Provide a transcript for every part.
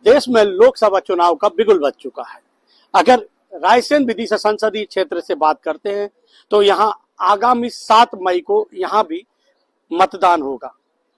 देश में लोकसभा चुनाव का बिगुल बज चुका है। अगर रायसेन विदिशा संसदीय क्षेत्र से बात करते हैं तो यहाँ आगामी 7 मई को यहाँ भी मतदान होगा।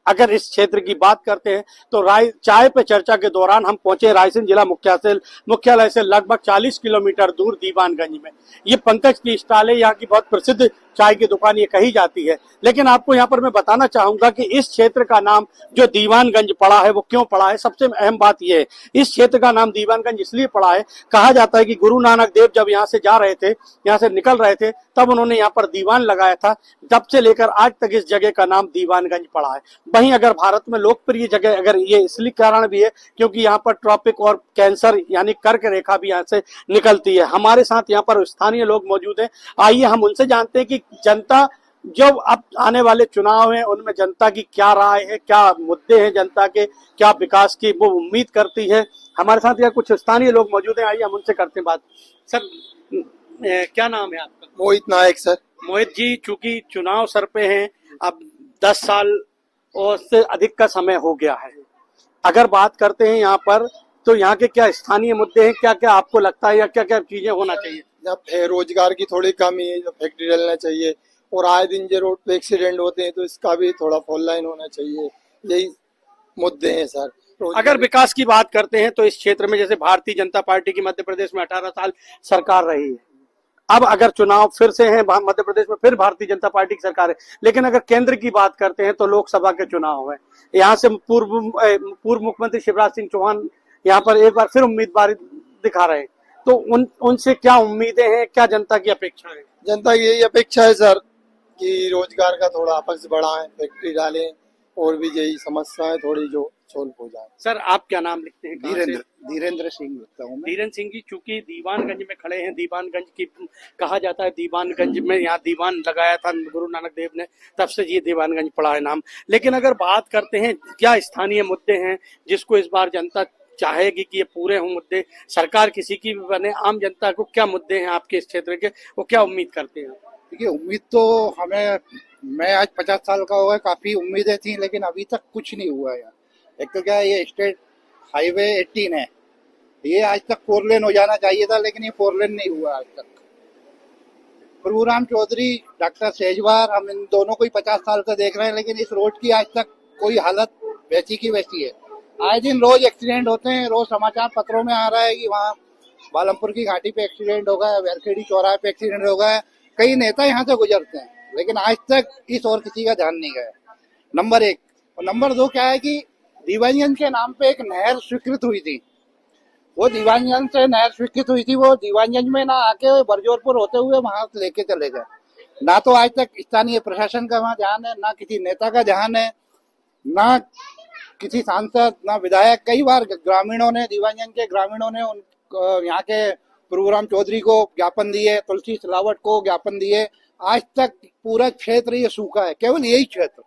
अगर इस क्षेत्र की बात करते हैं तो चाय पे चर्चा के दौरान हम पहुंचे रायसेन जिला मुख्यालय से लगभग 40 किलोमीटर दूर दीवानगंज में। ये पंकज की स्टॉल है, यहाँ की बहुत प्रसिद्ध चाय की दुकान ये कही जाती है। लेकिन आपको यहाँ पर मैं बताना चाहूंगा कि इस क्षेत्र का नाम जो दीवानगंज पड़ा है वो क्यों पड़ा है। सबसे अहम बात यह है, इस क्षेत्र का नाम दीवानगंज इसलिए पड़ा है, कहा जाता है कि गुरु नानक देव जब यहाँ से जा रहे थे, यहाँ से निकल रहे थे, तब उन्होंने यहाँ पर दीवान लगाया था। तब से लेकर आज तक इस जगह का नाम दीवानगंज पड़ा है। वहीं अगर भारत में लोकप्रिय जगह अगर ये इसलिए कारण भी है क्योंकि यहाँ पर ट्रॉपिक और कैंसर यानी कर्क रेखा भी यहाँ से निकलती है। हमारे साथ यहाँ पर स्थानीय लोग मौजूद हैं, आइए हम उनसे जानते हैं कि जनता जो अब आने वाले चुनाव हैं उनमें जनता की क्या राय है, क्या मुद्दे हैं जनता के, क्या विकास की वो उम्मीद करती है। हमारे साथ यहाँ कुछ स्थानीय लोग मौजूद हैं, आइए हम उनसे करते हैं बात। सर क्या नाम है आपका? मोहित नायक सर। मोहित जी, चूंकि चुनाव सर पे हैं, अब 10 साल और से अधिक का समय हो गया है। अगर बात करते हैं यहाँ पर तो यहाँ के क्या स्थानीय मुद्दे हैं, क्या क्या आपको लगता है या क्या क्या चीजें होना चाहिए? रोजगार की थोड़ी कमी है, जो फैक्ट्री डलना चाहिए, और आए दिन जो रोड पे एक्सीडेंट होते हैं तो इसका भी थोड़ा फोर लाइन होना चाहिए। यही मुद्दे हैं सर। अगर विकास की बात करते हैं तो इस क्षेत्र में जैसे भारतीय जनता पार्टी की मध्य प्रदेश में 18 साल सरकार रही है। अब अगर चुनाव फिर से है मध्य प्रदेश में, फिर भारतीय जनता पार्टी की सरकार है। लेकिन अगर केंद्र की बात करते हैं तो लोकसभा के चुनाव है, यहाँ से पूर्व मुख्यमंत्री शिवराज सिंह चौहान यहाँ पर एक बार फिर उम्मीदवारी दिखा रहे हैं। तो उनसे क्या उम्मीदें हैं, क्या जनता की अपेक्षा है? जनता की यही अपेक्षा है सर कि रोजगार का थोड़ा आपस बढ़ाएं, फैक्ट्री डालें, और भी यही समस्याएं थोड़ी जो सोल्व हो जाए। सर आप क्या नाम लिखते हैं? धीरेन्द्र सिंह लिखता हूँ। धीरेन्द्र सिंह जी, चूंकि दीवानगंज में खड़े हैं, दीवानगंज की कहा जाता है दीवानगंज में यहाँ दीवान लगाया था गुरु नानक देव ने, तब से ये दीवानगंज पड़ा है नाम। लेकिन अगर बात करते हैं क्या स्थानीय मुद्दे हैं जिसको इस बार जनता चाहेगी कि ये पूरे हों मुद्दे, सरकार किसी की भी बने, आम जनता को क्या मुद्दे हैं आपके इस क्षेत्र के, वो क्या उम्मीद करते हैं? देखिए, उम्मीद तो हमें, मैं आज 50 साल का हुआ, काफी उम्मीदें थी लेकिन अभी तक कुछ नहीं हुआ है। एक तो क्या है, ये स्टेट हाईवे 18 है, ये आज तक 4 लेन हो जाना चाहिए था लेकिन ये 4 लेन नहीं हुआ आज तक। प्रभुराम चौधरी, डॉक्टर सेजवार, हम इन दोनों को ही 50 साल से देख रहे हैं लेकिन इस रोड की आज तक कोई हालत वैसी की वैसी है। आए दिन रोज एक्सीडेंट होते हैं, रोज समाचार पत्रों में आ रहा है कि वहाँ बालमपुर की घाटी पे एक्सीडेंट होगा, वेरखेड़ी चौराहे पे एक्सीडेंट होगा। कई नेता यहाँ से गुजरते हैं लेकिन आज तक इस और किसी का ध्यान नहीं गया, नंबर 1। और नंबर 2 क्या है कि दीवानगंज के नाम पे एक नहर स्वीकृत हुई थी, वो दीवानगंज से नहर स्वीकृत हुई थी, वो दीवानगंज में ना आके बरजोरपुर होते हुए वहां लेके चले गए। ना तो आज तक स्थानीय प्रशासन का वहाँ ध्यान है, ना किसी नेता का ध्यान है, ना किसी सांसद, ना विधायक। कई बार ग्रामीणों ने, दीवानगंज के ग्रामीणों ने यहाँ के प्रभुराम चौधरी को ज्ञापन दिए, तुलसी सिलावट को ज्ञापन दिए। आज तक पूरा क्षेत्र ये सूखा है, केवल यही क्षेत्र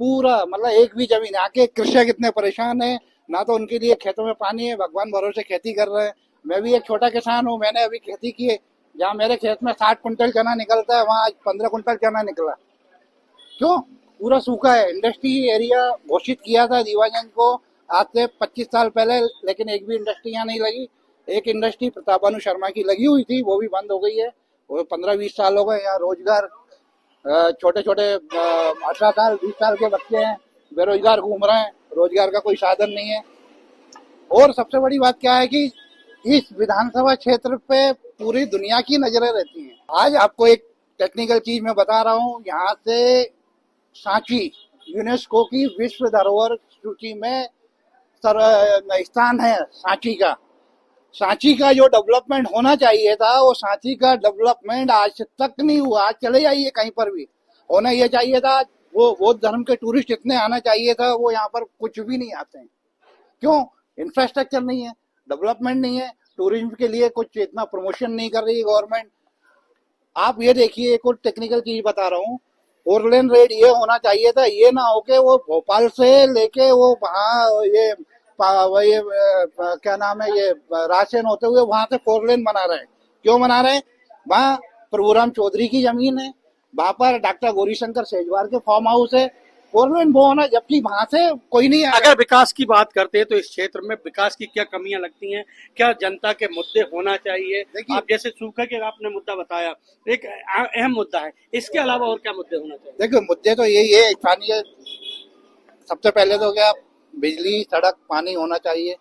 पूरा, मतलब एक भी जमीन। यहाँ के कृषक इतने परेशान है, ना तो उनके लिए खेतों में पानी है, भगवान भरोसे खेती कर रहे हैं। मैं भी एक छोटा किसान हूँ, मैंने अभी खेती की है, जहाँ मेरे खेत में 60 कुंटल चना निकलता है वहाँ आज 15 कुंटल चना निकला। क्यों? पूरा सूखा है। इंडस्ट्री एरिया घोषित किया था दीवानगंज को आज से 25 साल पहले, लेकिन एक भी इंडस्ट्री यहाँ नहीं लगी। एक इंडस्ट्री प्रतापानु शर्मा की लगी हुई थी, वो भी बंद हो गई है। वो 15-20 साल हो गए। यहाँ रोजगार, छोटे छोटे 18 साल 20 साल के बच्चे हैं, बेरोजगार घूम रहे हैं, रोजगार का कोई साधन नहीं है। और सबसे बड़ी बात क्या है कि इस विधानसभा क्षेत्र पे पूरी दुनिया की नजरें रहती हैं। आज आपको एक टेक्निकल चीज मैं बता रहा हूँ, यहाँ से सांची यूनेस्को की विश्व धरोहर सूची में स्थान है सांची का। सांची का जो डेवलपमेंट होना चाहिए था, वो सांची का डेवलपमेंट आज तक नहीं हुआ। आज चले जाइए कहीं पर भी, होना ये चाहिए था। वो बौद्ध धर्म के टूरिस्ट इतने आना चाहिए था, वो यहाँ पर कुछ भी नहीं आते हैं। क्यों? इंफ्रास्ट्रक्चर नहीं है, डेवलपमेंट नहीं है, टूरिज्म के लिए कुछ इतना प्रमोशन नहीं कर रही गवर्नमेंट। आप ये देखिए, एक और टेक्निकल चीज बता रहा हूँ, 4 लेन रेड ये होना चाहिए था। ये ना होके वो भोपाल से लेके वो वहाँ ये क्या नाम है, ये रायसेन होते हुए वहां से 4 लेन बना रहे हैं। क्यों बना रहे हैं? वहाँ प्रभुराम चौधरी की जमीन है, वहां पर डॉक्टर गौरीशंकर सेजवार के फार्म हाउस है, फोर लेन वो होना, जबकि वहां से कोई नहीं आएगा। अगर विकास की बात करते हैं तो इस क्षेत्र में विकास की क्या कमियां लगती हैं, क्या जनता के मुद्दे होना चाहिए? देखिए- आप जैसे सूखे के आपने मुद्दा बताया, एक अहम मुद्दा है, इसके अलावा और क्या मुद्दे होना चाहिए? देखो मुद्दे तो यही है स्थानीय, सबसे पहले तो क्या, बिजली, सड़क, पानी होना चाहिए।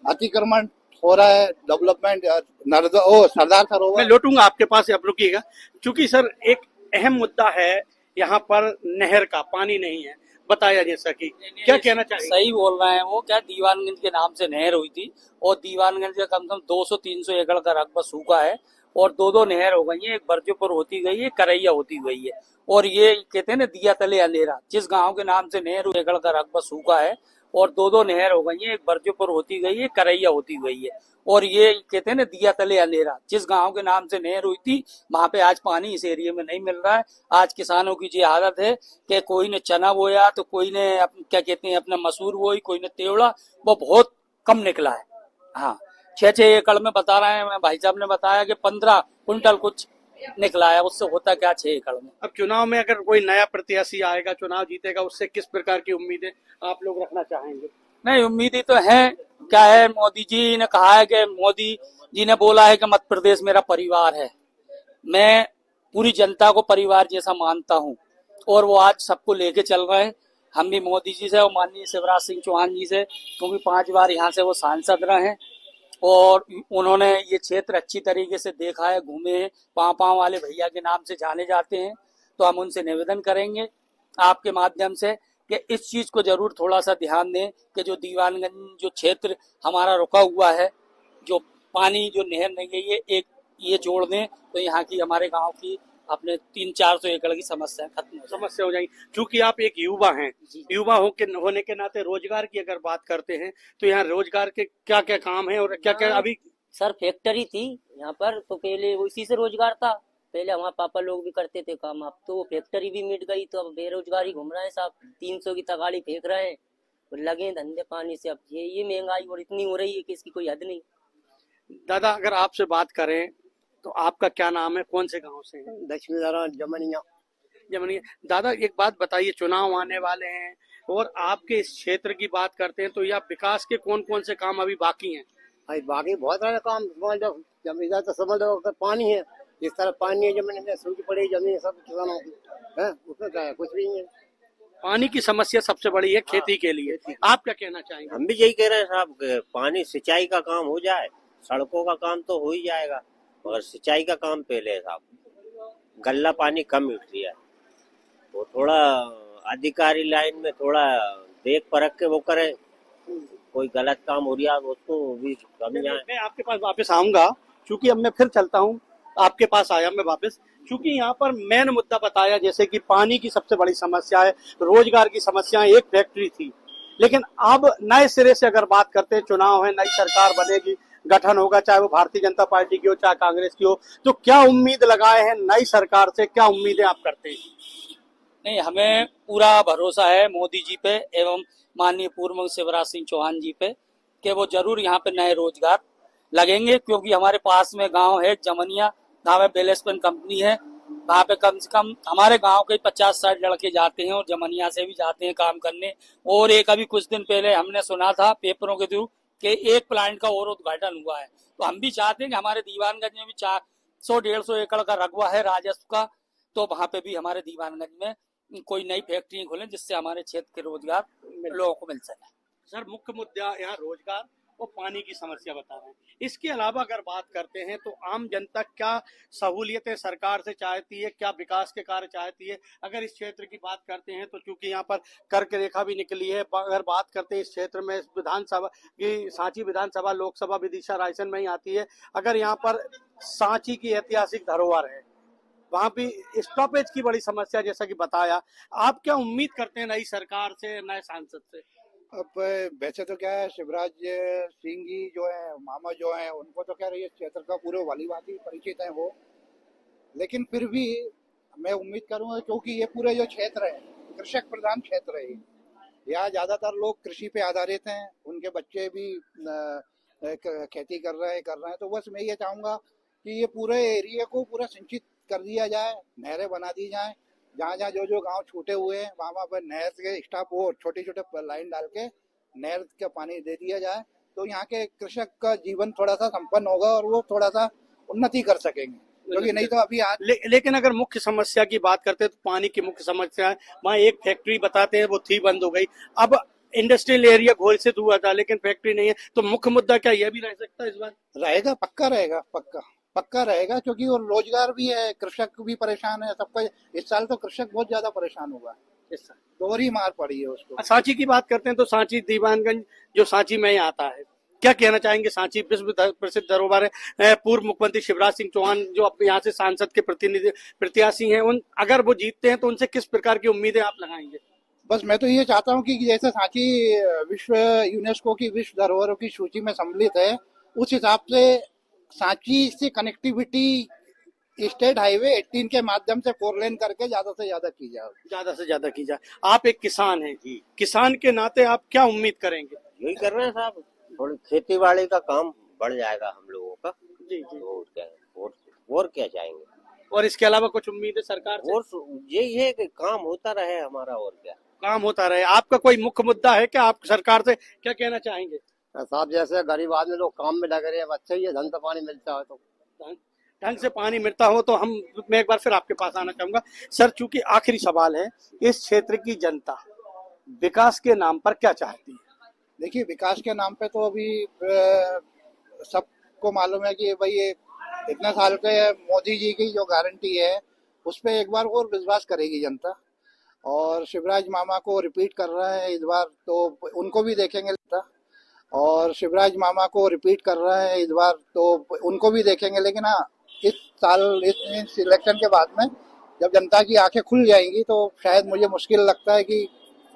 अतिक्रमण हो रहा है, डेवलपमेंट, सरदार मैं सरोवर। लौटूंगा आपके पास, अब रुकिएगा, क्योंकि सर एक अहम मुद्दा है यहाँ पर, नहर का पानी नहीं है, बताया जैसा कि क्या कहना चाहिए? सही बोल रहे हैं वो। क्या दीवानगंज के नाम से नहर हुई थी और दीवानगंज का कम से कम 200-300 एकड़ का रकबा सूखा है और दो नहर हो गई है। एक बरजोपुर होती गई है, करैया होती गई है। और ये कहते हैं ना, दिया तले अंधेरा। जिस गांव के नाम से नहर एकड़ का रकबा सूखा है और दो नहर हो गई है, एक बरजोपुर होती गई है, करैया होती गई है। और ये कहते हैं ना, दिया तले अंधेरा। जिस गांव के नाम से नहर हुई थी, वहां पे आज पानी इस एरिया में नहीं मिल रहा है। आज किसानों की ये हालत है कि कोई ने चना बोया तो कोई ने क्या कहते हैं अपना मसूर बोई, कोई ने तेवड़ा, वो बहुत कम निकला है। हाँ, 6-6 एकड़ में बता रहे हैं, भाई साहब ने बताया कि 15 कुंटल कुछ निकला है। उससे होता क्या 6 एकड़ में। अब चुनाव में अगर कोई नया प्रत्याशी आएगा, चुनाव जीतेगा, उससे किस प्रकार की उम्मीदें आप लोग रखना चाहेंगे? नहीं, उम्मीदें तो है। क्या है, मोदी जी ने कहा है कि मोदी जी ने बोला है कि मध्य प्रदेश मेरा परिवार है। मैं पूरी जनता को परिवार जैसा मानता हूँ और वो आज सबको लेके चल रहे हैं। हम भी मोदी जी से और माननीय शिवराज सिंह चौहान जी से, क्योंकि 5 बार यहाँ से वो सांसद रहे हैं और उन्होंने ये क्षेत्र अच्छी तरीके से देखा है, घूमे हैं। पाँव पाँव वाले भैया के नाम से जाने जाते हैं। तो हम उनसे निवेदन करेंगे आपके माध्यम से कि इस चीज को जरूर थोड़ा सा ध्यान दें कि जो दीवानगंज जो क्षेत्र हमारा रुका हुआ है, जो पानी जो नहर नहीं गई है, एक ये जोड़ दें तो यहाँ की हमारे गांव की अपने 300-400 एकड़ की समस्या खत्म हो जाए। समस्या हो जाएगी, क्योंकि आप एक युवा हैं। युवा होने के नाते रोजगार की अगर बात करते हैं तो यहाँ रोजगार के क्या क्या काम है और क्या क्या अभी? सर फैक्ट्री थी यहाँ पर, तो पहले उसी से रोजगार था। पहले हमारे पापा लोग भी करते थे काम। अब तो वो फैक्ट्री भी मिट गई, तो अब बेरोजगारी घूम रहे हैं साहब। 300 की तगाड़ी फेंक रहे हैं और लगे धंधे पानी से। अब ये महंगाई और इतनी हो रही है कि इसकी कोई हद नहीं। दादा अगर आपसे बात करें तो आपका क्या नाम है, कौन से गांव से हैं? लक्ष्मी नारायण जमनिया। जमनी। दादा एक बात बताइए, चुनाव आने वाले हैं और आपके इस क्षेत्र की बात करते हैं तो यह विकास के कौन कौन से काम अभी बाकी हैं? भाई बाकी बहुत सारे काम समझ लो, जमीन तो समझ लो अगर पानी है, इस तरह पानी है जमीन में, सूख पड़ी जमीन सब किसानों की है, उसमें क्या है, कुछ भी नहीं है। पानी की समस्या सबसे बड़ी है खेती के लिए। आप क्या कहना चाहेंगे? हम भी यही कह रहे हैं साहब कि पानी सिंचाई का काम हो जाए, सड़कों का काम तो हो ही जाएगा मगर सिंचाई का काम पहले है साहब। गल्ला पानी कम मिल रही है, तो थोड़ा अधिकारी लाइन में थोड़ा देख परख के वो करे। कोई गलत काम हो रहा है उसको भी समझाएं। मैं आपके पास वापस आऊंगा, क्योंकि अब मैं फिर चलता हूँ, आपके पास आया मैं वापस, क्योंकि यहाँ पर मेन मुद्दा बताया जैसे कि पानी की सबसे बड़ी समस्या है, रोजगार की समस्या। एक फैक्ट्री थी, लेकिन अब नए सिरे से अगर बात करते हैं, चुनाव है, नई सरकार बनेगी, गठन होगा, चाहे वो भारतीय जनता पार्टी की हो चाहे कांग्रेस की हो, तो क्या उम्मीद लगाए हैं नई सरकार से, क्या उम्मीदें आप करते हैं? नहीं, हमें पूरा भरोसा है मोदी जी पे एवं माननीय पूर्व मंत्री शिवराज सिंह चौहान जी पे कि वो जरूर यहाँ पे नए रोजगार लगेंगे। क्योंकि हमारे पास में गांव है जमनिया, गाँव में बेलेसपेन कंपनी है। वहाँ पे कम से कम हमारे गांव के 50-60 लड़के जाते हैं और जमनिया से भी जाते हैं काम करने। और एक अभी कुछ दिन पहले हमने सुना था पेपरों के थ्रू कि एक प्लांट का और उद्घाटन हुआ है। तो हम भी चाहते हैं कि हमारे दीवानगंज में भी 400-150 एकड़ का रकबा है राजस्व का, तो वहाँ पे भी हमारे दीवानगंज में कोई नई फैक्ट्री खोलें जिससे हमारे क्षेत्र के रोजगार लोगों को मिल सके। सर मुख्य मुद्दा यहाँ रोजगार और पानी की समस्या बता रहे हैं। इसके अलावा अगर बात करते हैं तो आम जनता क्या सहूलियतें सरकार से चाहती है, क्या विकास के कार्य चाहती है? अगर इस क्षेत्र की बात करते हैं तो चूंकि यहाँ पर कर्क रेखा भी निकली है, अगर बात करते हैं इस क्षेत्र में विधानसभा की, सांची विधानसभा लोकसभा विदिशा रायसेन में ही आती है। अगर यहाँ पर सांची की ऐतिहासिक धरोहर है, वहां भी स्टॉपेज की बड़ी समस्या जैसा कि बताया। आप क्या उम्मीद करते हैं नई सरकार से, नए सांसद से? अब वैसे तो क्या है, शिवराज सिंह जी जो है, मामा जो है, उनको तो क्या रही है क्षेत्र का पूरे वाली भांति परिचित है वो। लेकिन फिर भी मैं उम्मीद करूंगा, क्योंकि ये पूरे जो क्षेत्र है कृषक प्रधान क्षेत्र है, यहाँ ज्यादातर लोग कृषि पे आधारित हैं, उनके बच्चे भी खेती कर रहे हैं। तो बस मैं ये चाहूंगा कि ये पूरे एरिया को पूरा सिंचित कर दिया जाए, नहरें बना दी जाए जहाँ जहाँ जो जो गांव छूटे हुए हैं वहाँ पर नहर के स्टाफ वो छोटे छोटे लाइन डाल के नहर का पानी दे दिया जाए, तो यहाँ के कृषक का जीवन थोड़ा सा संपन्न होगा और वो थोड़ा सा उन्नति कर सकेंगे। क्योंकि नहीं तो अभी आज लेकिन अगर मुख्य समस्या की बात करते हैं तो पानी की मुख्य समस्या है। वहाँ एक फैक्ट्री बताते हैं वो थी, बंद हो गई। अब इंडस्ट्रियल एरिया घोषित हुआ था लेकिन फैक्ट्री नहीं है, तो मुख्य मुद्दा क्या यह भी रह सकता है इस बार? रहेगा, पक्का रहेगा, पक्का रहेगा, क्योंकि वो रोजगार भी है, कृषक भी परेशान है, सबका। इस साल तो कृषक बहुत ज्यादा परेशान हुआ, दोहरी मार पड़ी है उसको। सांची की बात करते हैं तो सांची दीवानगंज जो सांची में आता है, क्या कहना चाहेंगे? सांची विश्व प्रसिद्ध धरोहर है। पूर्व मुख्यमंत्री शिवराज सिंह चौहान जो अपने यहाँ से सांसद के प्रत्याशी हैं, उन अगर वो जीतते हैं तो उनसे किस प्रकार की उम्मीदें आप लगाएंगे? बस मैं तो ये चाहता हूँ कि जैसे सांची विश्व यूनेस्को की विश्व धरोहरों की सूची में सम्मिलित है, उस हिसाब से सांची से कनेक्टिविटी स्टेट हाईवे 18 के माध्यम से 4 लेन करके ज्यादा से ज्यादा की जाए। आप एक किसान हैं, किसान के नाते आप क्या उम्मीद करेंगे? यही कर रहे हैं साहब, थोड़ी खेती बाड़ी का काम बढ़ जाएगा हम लोगों का। जी। और क्या चाहेंगे? और इसके अलावा कुछ उम्मीद है सरकार से? और यही है कि काम होता रहे हमारा, और क्या काम होता रहे। आपका कोई मुख्य मुद्दा है क्या? आप सरकार से क्या कहना चाहेंगे? साहब जैसे गरीब आदमी लोग काम में लग रहे हैं, अच्छा ही है, धन तो पानी मिलता है तो ढंग से पानी मिलता हो तो मैं एक बार फिर आपके पास आना चाहूंगा। सर, चूंकि आखिरी सवाल है, इस क्षेत्र की जनता विकास के नाम पर क्या चाहती है? देखिए, विकास के नाम पे तो अभी सबको मालूम है कि भाई ये इतने साल के मोदी जी की जो गारंटी है उस पर एक बार और विश्वास करेगी जनता, और शिवराज मामा को रिपीट कर रहा है इस बार, तो उनको भी देखेंगे। और शिवराज मामा को रिपीट कर रहा है इस बार, तो उनको भी देखेंगे। लेकिन हाँ, इस साल इस इलेक्शन के बाद में जब जनता की आंखें खुल जाएंगी तो शायद मुझे मुश्किल लगता है कि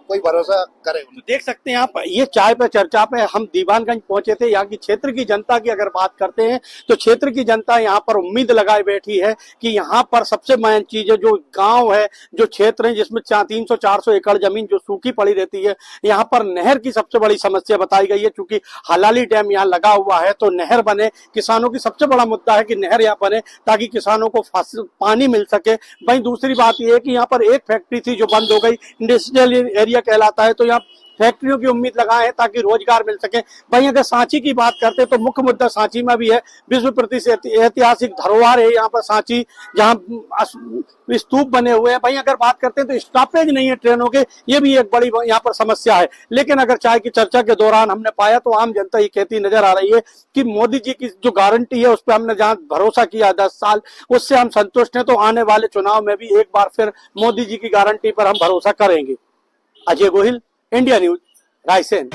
कोई भरोसा करे। तो देख सकते हैं आप, ये चाय पे चर्चा पे हम दीवानगंज पहुंचे थे। यहाँ की क्षेत्र की जनता की अगर बात करते हैं तो क्षेत्र की जनता यहाँ पर उम्मीद लगाए बैठी है कि यहाँ पर सबसे मेन चीज है, जो गांव है, जो क्षेत्र है जिसमें 300-400 एकड़ जमीन जो सूखी पड़ी रहती है, यहाँ पर नहर की सबसे बड़ी समस्या बताई गई है। चूंकि हलाली डैम यहाँ लगा हुआ है तो नहर बने, किसानों की सबसे बड़ा मुद्दा है कि नहर यहाँ बने ताकि किसानों को पानी मिल सके। वहीं दूसरी बात यह है कि यहाँ पर एक फैक्ट्री थी जो बंद हो गई, इंडस्ट्रियल एरिया कहलाता है, तो यहाँ फैक्ट्रियों की उम्मीद लगाए हैं ताकि रोजगार मिल सके। वहीं अगर सांची की बात करते हैं तो मुख्य मुद्दा सांची में भी है, विश्व प्रसिद्ध ऐतिहासिक धरोहर है यहाँ पर सांची, जहाँ स्तूप बने हुए हैं। वहीं अगर बात करते हैं तो स्टॉपेज नहीं है ट्रेनों के, ये भी एक बड़ी यहाँ पर समस्या है। लेकिन अगर चाय की चर्चा के दौरान हमने पाया तो आम जनता ये कहती नजर आ रही है कि मोदी जी की जो गारंटी है उस पर हमने जहाँ भरोसा किया 10 साल, उससे हम संतुष्ट हैं। तो आने वाले चुनाव में भी एक बार फिर मोदी जी की गारंटी पर हम भरोसा करेंगे। Ajay Gohil, India news, Raisen.